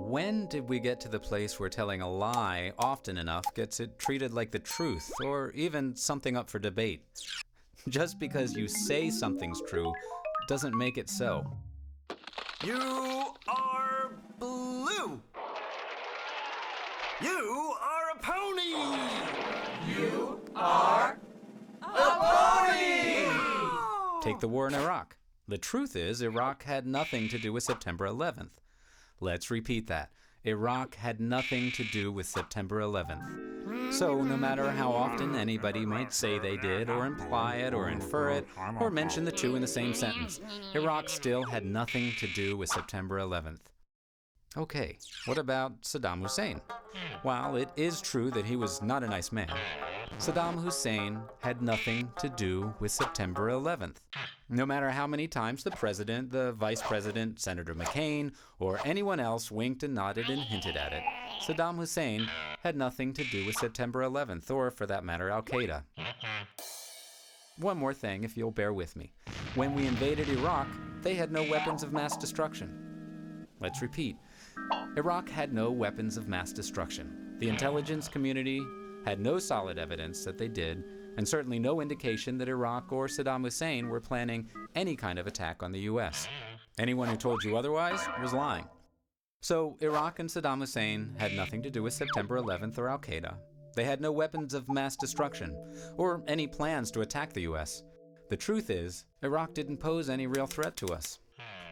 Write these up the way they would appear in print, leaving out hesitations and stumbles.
when did we get to the place where telling a lie often enough gets it treated like the truth, or even something up for debate? Just because you say something's true doesn't make it so. You are blue. You are a pony. You are a pony! Take the war in Iraq. The truth is, Iraq had nothing to do with September 11th. Let's repeat that. Iraq had nothing to do with September 11th. So no matter how often anybody might say they did, or imply it, or infer it, or mention the two in the same sentence, Iraq still had nothing to do with September 11th. Okay, what about Saddam Hussein? While it is true that he was not a nice man, Saddam Hussein had nothing to do with September 11th. No matter how many times the president, the vice president, Senator McCain, or anyone else winked and nodded and hinted at it, Saddam Hussein had nothing to do with September 11th, or for that matter, Al-Qaeda. One more thing, if you'll bear with me. When we invaded Iraq, they had no weapons of mass destruction. Let's repeat. Iraq had no weapons of mass destruction. The intelligence community had no solid evidence that they did, and certainly no indication that Iraq or Saddam Hussein were planning any kind of attack on the U.S. Anyone who told you otherwise was lying. So Iraq and Saddam Hussein had nothing to do with September 11th or Al-Qaeda. They had no weapons of mass destruction, or any plans to attack the U.S. The truth is, Iraq didn't pose any real threat to us.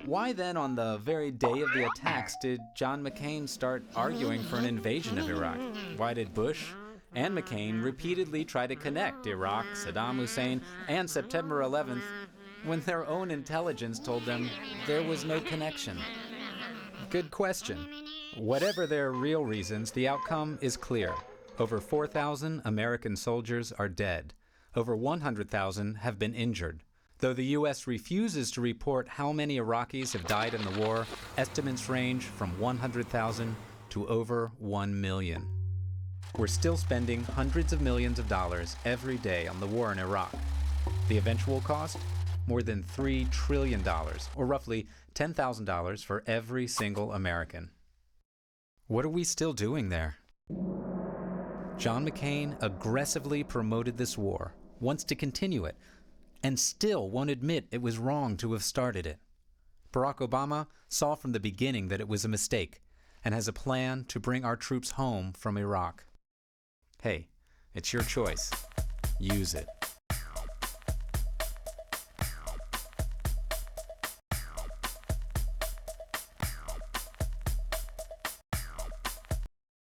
Why then, on the very day of the attacks, did John McCain start arguing for an invasion of Iraq? Why did Bush and McCain repeatedly try to connect Iraq, Saddam Hussein, and September 11th when their own intelligence told them there was no connection? Good question. Whatever their real reasons, the outcome is clear. Over 4,000 American soldiers are dead. Over 100,000 have been injured. Though the U.S. refuses to report how many Iraqis have died in the war, estimates range from 100,000 to over 1 million. We're still spending hundreds of millions of dollars every day on the war in Iraq. The eventual cost? More than $3 trillion, or roughly $10,000 for every single American. What are we still doing there? John McCain aggressively promoted this war, wants to continue it, and still won't admit it was wrong to have started it. Barack Obama saw from the beginning that it was a mistake, and has a plan to bring our troops home from Iraq. Hey, it's your choice. Use it.